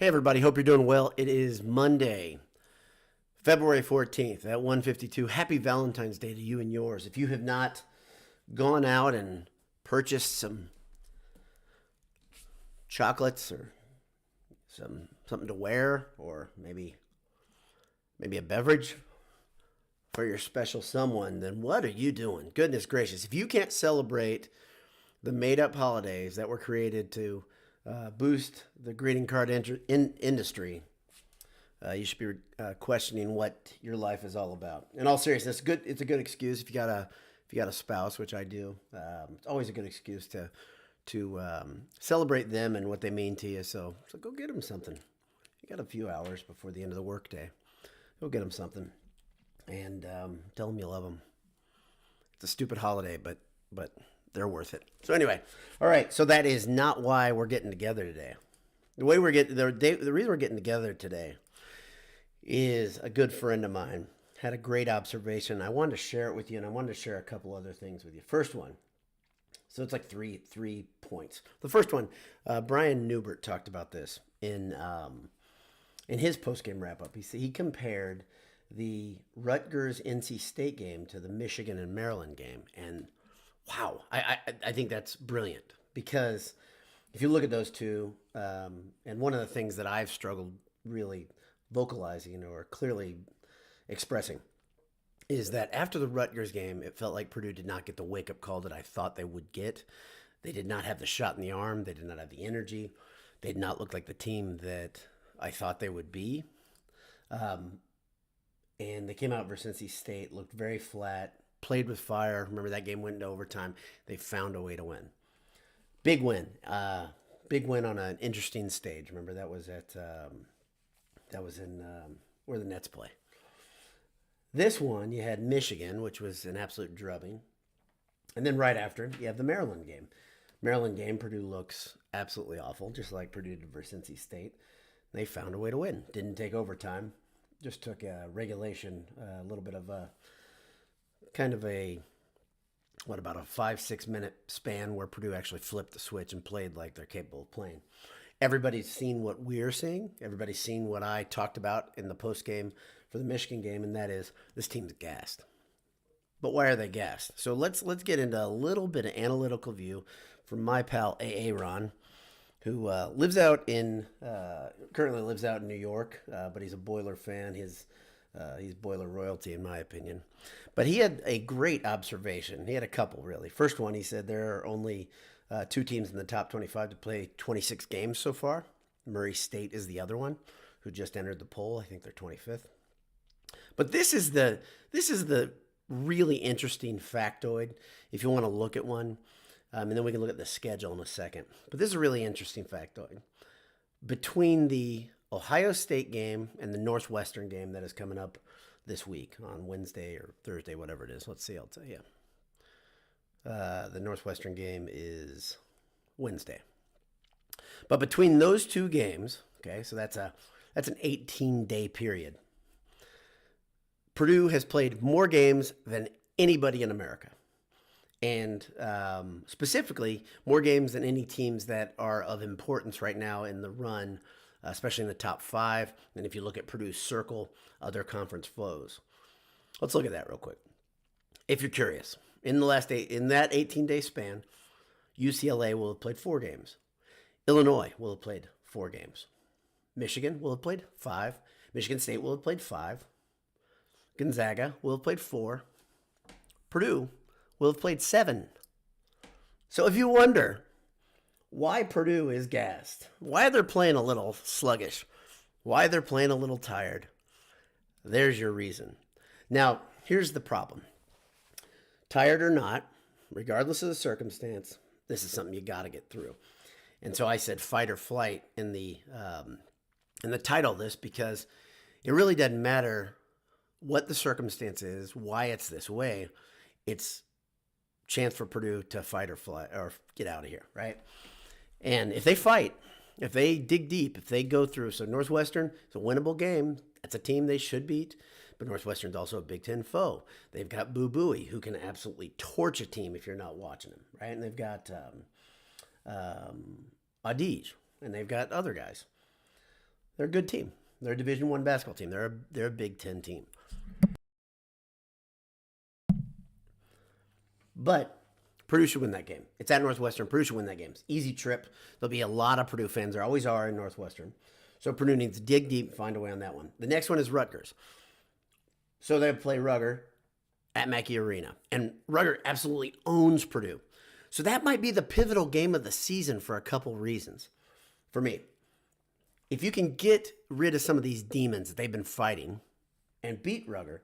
Hey everybody, hope you're doing well. It is Monday, February 14th at 1:52. Happy Valentine's Day to you and yours. If you have not gone out and purchased some chocolates or something to wear or maybe a beverage for your special someone, then what are you doing? Goodness gracious. If you can't celebrate the made-up holidays that were created to boost the greeting card industry, you should be questioning what your life is all about. In all seriousness, good. It's a good excuse if you got a spouse, which I do. It's always a good excuse to celebrate them and what they mean to you. So go get them something. You got a few hours before the end of the workday. Go get them something and tell them you love them. It's a stupid holiday, but they're worth it. So anyway, all right. So that is not why we're getting together today. The reason we're getting together today is a good friend of mine had a great observation. I wanted to share it with you, and I wanted to share a couple other things with you. First one. So it's like three points. The first one, Brian Newbert talked about this in his postgame wrap up. He compared the Rutgers NC State game to the Michigan and Maryland game, and wow, I think that's brilliant because if you look at those two, and one of the things that I've struggled really vocalizing or clearly expressing is that after the Rutgers game, it felt like Purdue did not get the wake-up call that I thought they would get. They did not have the shot in the arm. They did not have the energy. They did not look like the team that I thought they would be. And they came out versus NC State, looked very flat, played with fire. Remember that game went into overtime. They found a way to win. Big win. Big win on an interesting stage. Remember that was in where the Nets play. This one, you had Michigan, which was an absolute drubbing. And then right after, you have the Maryland game. Maryland game, Purdue looks absolutely awful, just like Purdue did versus NC State. They found a way to win. Didn't take overtime. Just took a regulation, a little bit of a kind of about a 5-6 minute span where Purdue actually flipped the switch and played like they're capable of playing. Everybody's seen what we're seeing. Everybody's seen what I talked about in the post game for the Michigan game, and that is this team's gassed. But why are they gassed? So let's get into a little bit of analytical view from my pal Ron, who currently lives out in New York, but he's a Boiler fan. He's Boiler royalty, in my opinion. But he had a great observation. He had a couple, really. First one, he said there are only two teams in the top 25 to play 26 games so far. Murray State is the other one, who just entered the poll. I think they're 25th. But this is the really interesting factoid, if you want to look at one. And then we can look at the schedule in a second. But this is a really interesting factoid. Between the Ohio State game and the Northwestern game that is coming up this week on Wednesday or Thursday, whatever it is. Let's see, I'll tell you. The Northwestern game is Wednesday. But between those two games, okay, so that's an 18-day period. Purdue has played more games than anybody in America. And specifically, more games than any teams that are of importance right now in the run, especially in the top 5. And if you look at Purdue's circle, other conference foes. Let's look at that real quick. If you're curious, in that 18-day span, UCLA will have played 4 games. Illinois will have played 4 games. Michigan will have played 5. Michigan State will have played 5. Gonzaga will have played 4. Purdue will have played 7. So if you wonder why Purdue is gassed, why they're playing a little sluggish, why they're playing a little tired, there's your reason. Now, here's the problem. Tired or not, regardless of the circumstance, this is something you got to get through. And so I said fight or flight in the title of this because it really doesn't matter what the circumstance is, why it's this way. It's chance for Purdue to fight or fly or get out of here, right? And if they fight, if they dig deep, if they go through, so Northwestern is a winnable game. That's a team they should beat, but Northwestern's also a Big Ten foe. They've got Boo Buie, who can absolutely torch a team if you're not watching them, right? And they've got Adige, and they've got other guys. They're a good team. They're a Division I basketball team. They're a Big Ten team. But Purdue should win that game. It's at Northwestern. Purdue should win that game. It's easy trip. There'll be a lot of Purdue fans. There always are in Northwestern. So Purdue needs to dig deep and find a way on that one. The next one is Rutgers. So they play Rutgers at Mackey Arena. And Rutgers absolutely owns Purdue. So that might be the pivotal game of the season for a couple reasons. For me, if you can get rid of some of these demons that they've been fighting and beat Rutgers,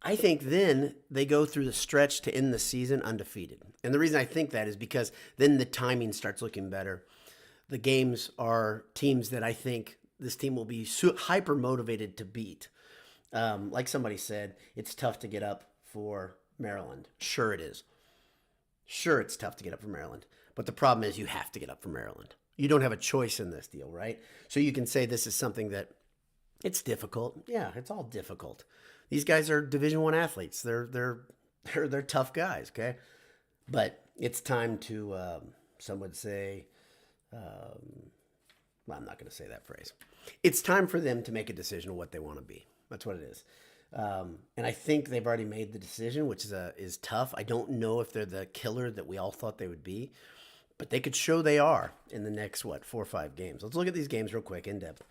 I think then they go through the stretch to end the season undefeated. And the reason I think that is because then the timing starts looking better. The games are teams that I think this team will be hyper motivated to beat. Like somebody said, it's tough to get up for Maryland. Sure it is. Sure, it's tough to get up for Maryland. But the problem is you have to get up for Maryland. You don't have a choice in this deal, right? So you can say this is something that it's difficult. Yeah, it's all difficult. These guys are Division I athletes. They're tough guys, okay? But it's time to, some would say, well, I'm not going to say that phrase. It's time for them to make a decision of what they want to be. That's what it is. And I think they've already made the decision, which is tough. I don't know if they're the killer that we all thought they would be, but they could show they are in the next, 4 or 5 games. Let's look at these games real quick, in depth.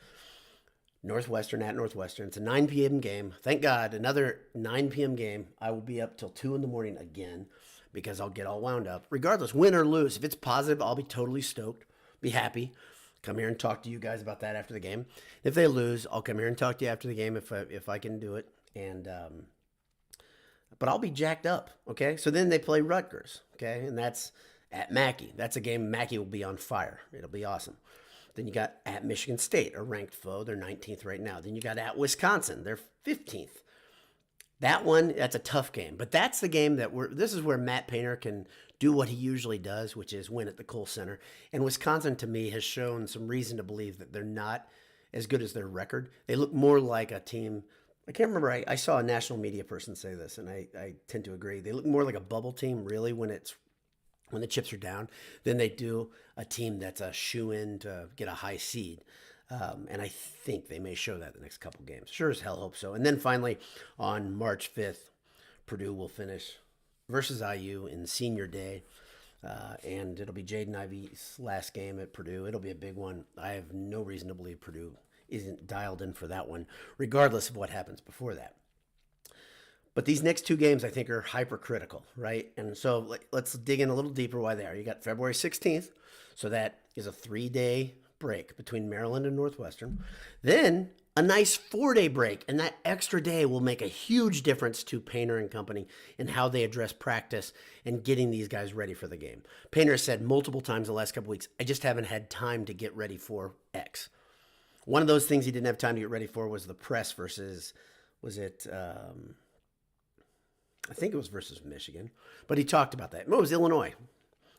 Northwestern at Northwestern. It's a 9 p.m. game. Thank God, another 9 p.m. game. I will be up till 2 in the morning again because I'll get all wound up. Regardless, win or lose, if it's positive, I'll be totally stoked, be happy. Come here and talk to you guys about that after the game. If they lose, I'll come here and talk to you after the game if I can do it. And but I'll be jacked up, okay? So then they play Rutgers, okay? And that's at Mackey. That's a game Mackey will be on fire. It'll be awesome. Then you got at Michigan State, a ranked foe. They're 19th right now. Then you got at Wisconsin. They're 15th. That one, that's a tough game. But that's the game this is where Matt Painter can do what he usually does, which is win at the Kohl Center. And Wisconsin, to me, has shown some reason to believe that they're not as good as their record. They look more like a team. I can't remember. I saw a national media person say this, and I tend to agree. They look more like a bubble team, really, when the chips are down, than they do a team that's a shoe-in to get a high seed. And I think they may show that the next couple games. Sure as hell hope so. And then finally, on March 5th, Purdue will finish versus IU in senior day. And it'll be Jaden Ivey's last game at Purdue. It'll be a big one. I have no reason to believe Purdue isn't dialed in for that one, regardless of what happens before that. But these next 2 games, I think, are hypercritical, right? And so let's dig in a little deeper why they are. You got February 16th, so that is a 3-day break between Maryland and Northwestern. Then a nice 4-day break, and that extra day will make a huge difference to Painter and company in how they address practice and getting these guys ready for the game. Painter has said multiple times the last couple weeks, I just haven't had time to get ready for X. One of those things he didn't have time to get ready for was the press versus, I think it was versus Michigan, but he talked about that. No, it was Illinois.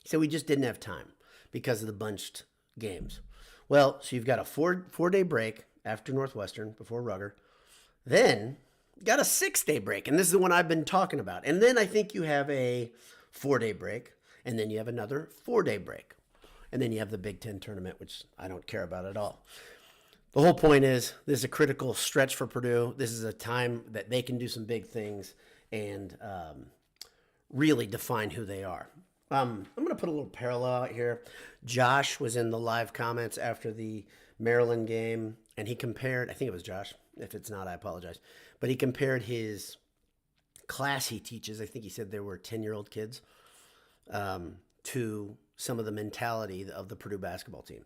He said we just didn't have time because of the bunched games. Well, so you've got a 4-day break after Northwestern before Rutgers. Then you got a 6-day break, and this is the one I've been talking about. And then I think you have a 4-day break, and then you have another 4-day break. And then you have the Big Ten tournament, which I don't care about at all. The whole point is this is a critical stretch for Purdue. This is a time that they can do some big things and really define who they are. I'm going to put a little parallel out here. Josh was in the live comments after the Maryland game, and he compared, I think it was Josh. If it's not, I apologize. But he compared his class he teaches, I think he said there were 10-year-old kids, to some of the mentality of the Purdue basketball team.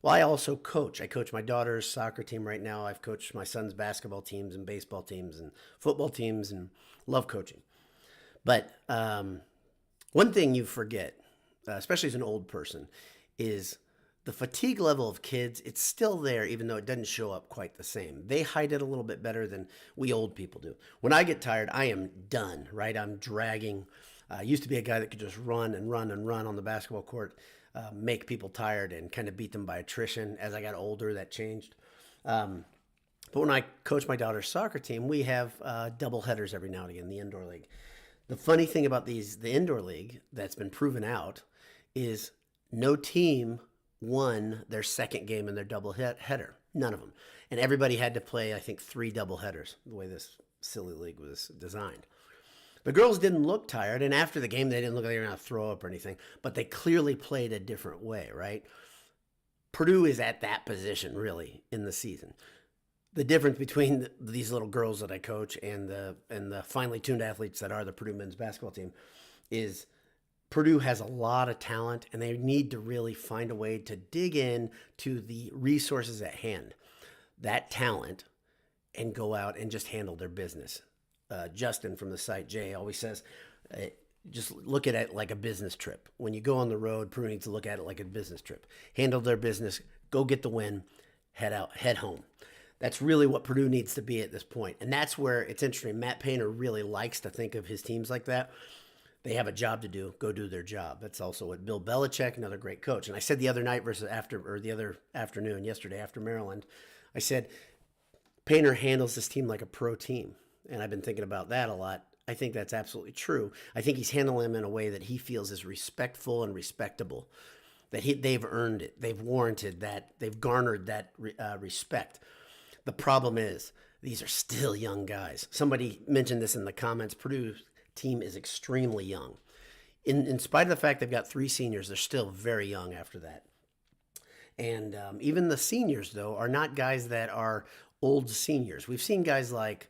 Well, I also coach. I coach my daughter's soccer team right now. I've coached my son's basketball teams and baseball teams and football teams and love coaching. But one thing you forget, especially as an old person, is the fatigue level of kids. It's still there, even though it doesn't show up quite the same. They hide it a little bit better than we old people do. When I get tired, I am done, right? I'm dragging. I used to be a guy that could just run and run and run on the basketball court, make people tired and kind of beat them by attrition. As I got older, that changed. But when I coach my daughter's soccer team, we have double headers every now and again, the indoor league. The funny thing about the indoor league that's been proven out is no team won their second game in their double header. None of them. And everybody had to play, I think, 3 double headers, the way this silly league was designed. The girls didn't look tired, and after the game, they didn't look like they were going to throw up or anything, but they clearly played a different way, right? Purdue is at that position, really, in the season. The difference between these little girls that I coach and the finely tuned athletes that are the Purdue men's basketball team is Purdue has a lot of talent, and they need to really find a way to dig in to the resources at hand, that talent, and go out and just handle their business. Justin from the site, Jay, always says, just look at it like a business trip. When you go on the road, Purdue needs to look at it like a business trip. Handle their business, go get the win, head out, head home. That's really what Purdue needs to be at this point. And that's where it's interesting. Matt Painter really likes to think of his teams like that. They have a job to do. Go do their job. That's also what Bill Belichick, another great coach. And I said the other night the other afternoon, yesterday after Maryland, I said, Painter handles this team like a pro team. And I've been thinking about that a lot. I think that's absolutely true. I think he's handling them in a way that he feels is respectful and respectable, that they've earned it. They've warranted that. They've garnered that respect. The problem is these are still young guys. Somebody mentioned this in the comments. Purdue's team is extremely young. In spite of the fact they've got 3 seniors, they're still very young after that. And even the seniors, though, are not guys that are old seniors. We've seen guys like,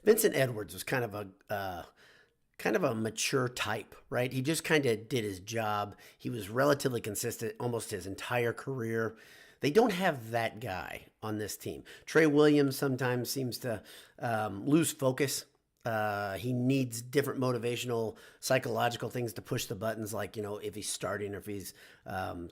Vincent Edwards was kind of a mature type, right? He just kind of did his job. He was relatively consistent almost his entire career. They don't have that guy on this team. Trey Williams sometimes seems to lose focus. He needs different motivational, psychological things to push the buttons, like, if he's starting or if he's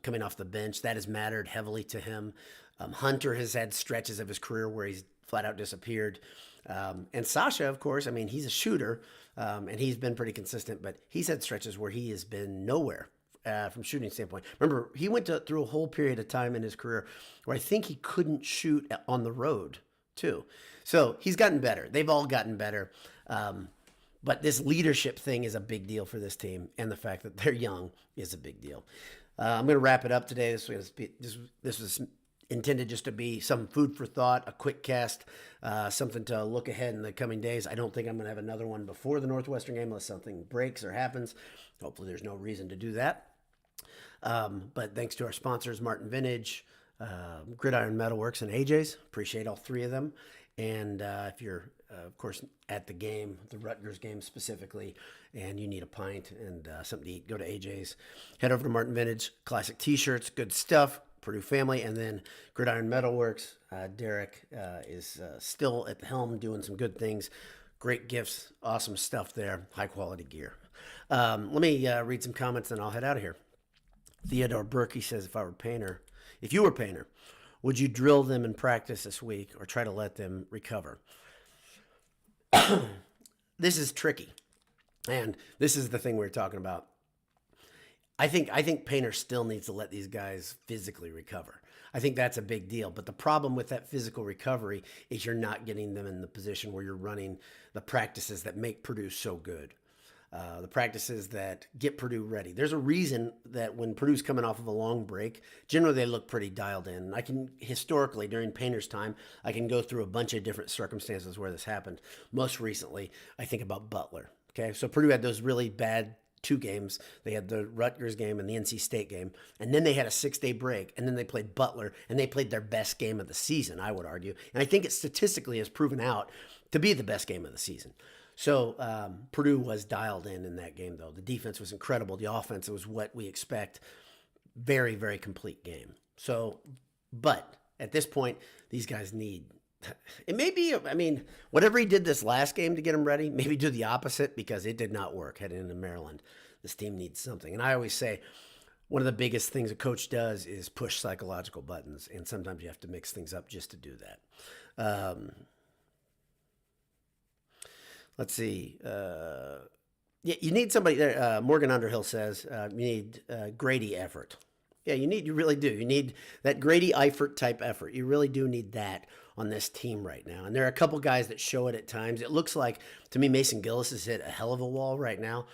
coming off the bench. That has mattered heavily to him. Hunter has had stretches of his career where he's flat out disappeared. And Sasha, of course, he's a shooter, and he's been pretty consistent, but he's had stretches where he has been nowhere from shooting standpoint. Remember, he went through a whole period of time in his career where I think he couldn't shoot on the road, too. So he's gotten better. They've all gotten better. But this leadership thing is a big deal for this team, and the fact that they're young is a big deal. I'm going to wrap it up today. This was intended just to be some food for thought, a quick cast, something to look ahead in the coming days. I don't think I'm going to have another one before the Northwestern game unless something breaks or happens. Hopefully there's no reason to do that. But thanks to our sponsors, Martin Vintage, Gridiron Metalworks, and AJ's. Appreciate all 3 of them. And if you're, of course, at the game, the Rutgers game specifically, and you need a pint and something to eat, go to AJ's. Head over to Martin Vintage, classic t-shirts, good stuff, Purdue family, and then Gridiron Metalworks. Derek is still at the helm doing some good things. Great gifts, awesome stuff there, high-quality gear. Let me read some comments, and I'll head out of here. Theodore Berkey says, if you were Painter, would you drill them in practice this week or try to let them recover? This is tricky. And this is the thing we were talking about. I think Painter still needs to let these guys physically recover. I think that's a big deal. But the problem with that physical recovery is you're not getting them in the position where you're running the practices that make Purdue so good. The practices that get Purdue ready. There's a reason that when Purdue's coming off of a long break, generally they look pretty dialed in. I can, historically, during Painter's time, I can go through a bunch of different circumstances where this happened. Most recently, I think about Butler. Okay, so Purdue had those really bad 2 games. They had the Rutgers game and the NC State game, and then they had a 6-day break, and then they played Butler, and they played their best game of the season, I would argue. And I think it statistically has proven out to be the best game of the season. So Purdue was dialed in that game, though. The defense was incredible. The offense was what we expect. Very, very complete game. So, but at this point, these guys need, it may be, whatever he did this last game to get them ready, maybe do the opposite because it did not work heading into Maryland. This team needs something. And I always say, one of the biggest things a coach does is push psychological buttons. And sometimes you have to mix things up just to do that. Let's see. You need somebody there. Morgan Underhill says you need Grady effort. Yeah, you really do. You need that Grady Eifert type effort. You really do need that on this team right now. And there are a couple guys that show it at times. It looks like, to me, Mason Gillis has hit a hell of a wall right now.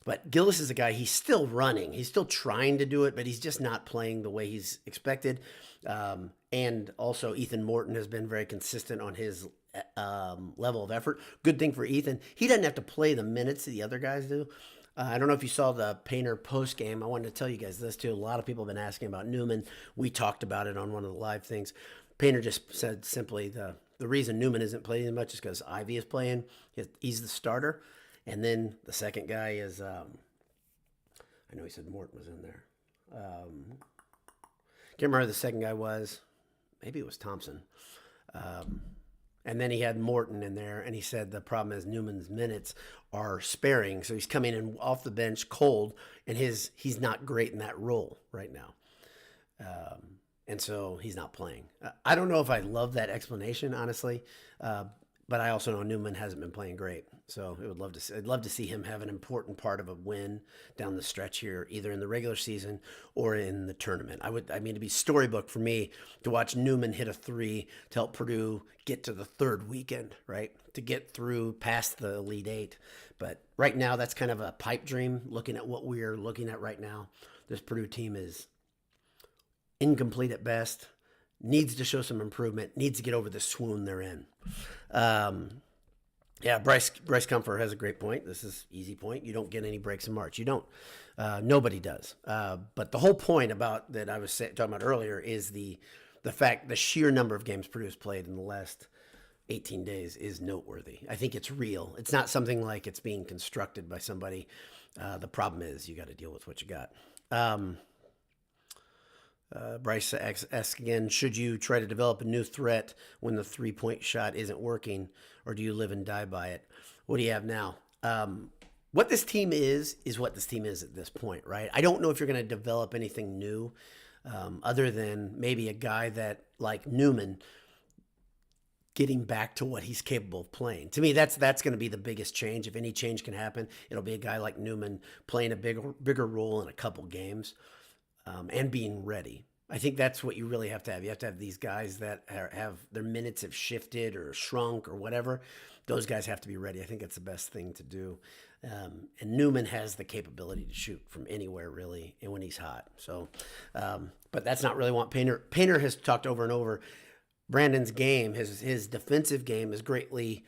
But Gillis is a guy, he's still running. He's still trying to do it, but he's just not playing the way he's expected. And also, Ethan Morton has been very consistent on his level of effort. Good thing for Ethan. He doesn't have to play the minutes the other guys do. I don't know if you saw the Painter post game. I wanted to tell you guys this too. A lot of people have been asking about Newman. We talked about it on one of the live things. Painter just said simply the reason Newman isn't playing as much is because Ivy is playing. He's the starter. And then the second guy is, I know he said Morton was in there. Can't remember who the second guy was. Maybe it was Thompson. And then he had Morton in there, and he said the problem is Newman's minutes are sparing, so he's coming in off the bench cold, and he's not great in that role right now. And so he's not playing. I don't know if I love that explanation, honestly, but I also know Newman hasn't been playing great. So I'd love to see him have an important part of a win down the stretch here, either in the regular season or in the tournament. It'd be storybook for me to watch Newman hit a three to help Purdue get to the third weekend, right? To get through past the Elite Eight. But right now, that's kind of a pipe dream looking at what we're looking at right now. This Purdue team is incomplete at best, needs to show some improvement, needs to get over the swoon they're in. Bryce Comfort has a great point. This is easy point. You don't get any breaks in March. You don't. Nobody does. But the whole point about that I was talking about earlier is the fact the sheer number of games Purdue's played in the last 18 days is noteworthy. I think it's real. It's not something like it's being constructed by somebody. The problem is you got to deal with what you got. Bryce asks again, should you try to develop a new threat when the three-point shot isn't working, or do you live and die by it? What do you have now? What this team is what this team is at this point, right? I don't know if you're going to develop anything new other than maybe a guy that, like Newman, getting back to what he's capable of playing. To me, that's going to be the biggest change. If any change can happen, it'll be a guy like Newman playing a bigger role in a couple games. And being ready. I think that's what you really have to have. You have to have these guys that have their minutes have shifted or shrunk or whatever. Those guys have to be ready. I think that's the best thing to do. And Newman has the capability to shoot from anywhere, really, and when he's hot. So, but that's not really what Painter. Painter has talked over and over. Brandon's game, his defensive game, is greatly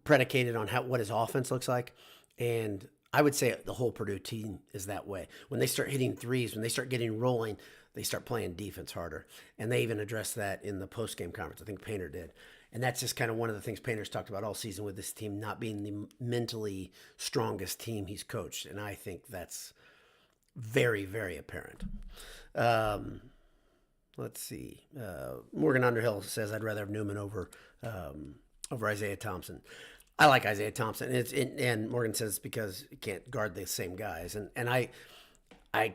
predicated on what his offense looks like, and I would say the whole Purdue team is that way. When they start hitting threes, when they start getting rolling, they start playing defense harder. And they even addressed that in the post-game conference. I think Painter did. And that's just kind of one of the things Painter's talked about all season with this team not being the mentally strongest team he's coached. And I think that's very, very apparent. Let's see. Morgan Underhill says, I'd rather have Newman over Isaiah Thompson. I like Isaiah Thompson, and Morgan says because he can't guard the same guys, and I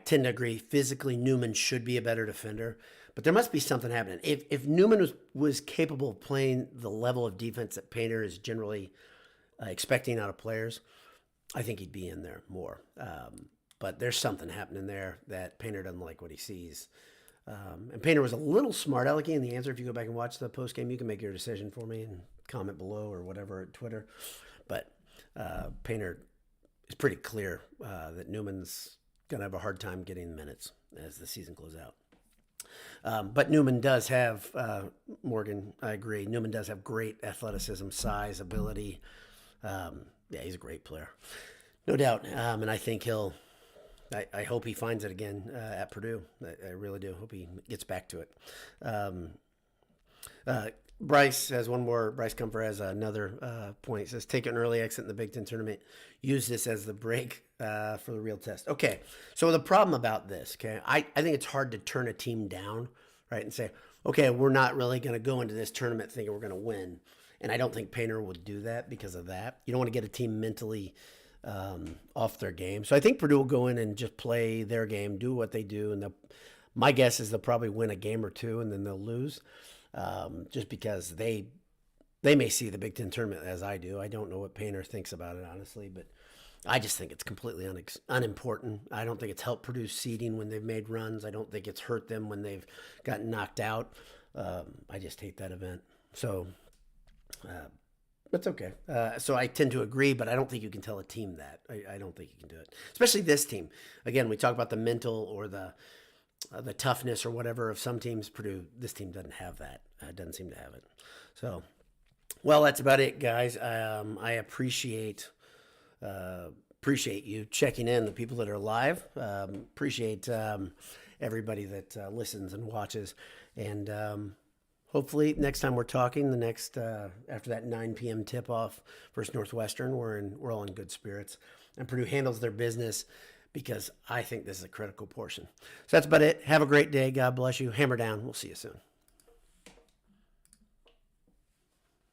tend to agree. Physically, Newman should be a better defender, but there must be something happening. If Newman was capable of playing the level of defense that Painter is generally expecting out of players, I think he'd be in there more. But there's something happening there that Painter doesn't like what he sees. And Painter was a little smart alecky in the answer. If you go back and watch the post game, you can make your decision for me and comment below or whatever at Twitter. But Painter is pretty clear that Newman's going to have a hard time getting minutes as the season goes out. But Newman does have, Morgan, I agree, Newman does have great athleticism, size, ability. He's a great player. No doubt. And I think I hope he finds it again at Purdue. I really do. Hope he gets back to it. Bryce has one more. Bryce Comfort has another point. He says, take an early exit in the Big Ten tournament. Use this as the break for the real test. Okay, so the problem about this, I think it's hard to turn a team down, right, and say, okay, we're not really going to go into this tournament thinking we're going to win. And I don't think Painter would do that because of that. You don't want to get a team mentally off their game. So I think Purdue will go in and just play their game, do what they do, and my guess is they'll probably win a game or two and then they'll lose. Just because they may see the Big Ten tournament as I do. I don't know what Painter thinks about it, honestly, but I just think it's completely unimportant. I don't think it's helped Purdue seeding when they've made runs. I don't think it's hurt them when they've gotten knocked out. I just hate that event. So That's okay. So I tend to agree, but I don't think you can tell a team that. I don't think you can do it, especially this team. Again, we talk about the mental or the toughness or whatever of some teams. Purdue, this team doesn't have that. Doesn't seem to have it. So, well, that's about it, guys. I appreciate you checking in. The people that are live. Appreciate everybody that listens and watches, and hopefully next time we're talking, the next after that 9 p.m. tip off versus Northwestern, we're all in good spirits, and Purdue handles their business because I think this is a critical portion. So that's about it. Have a great day. God bless you. Hammer down. We'll see you soon.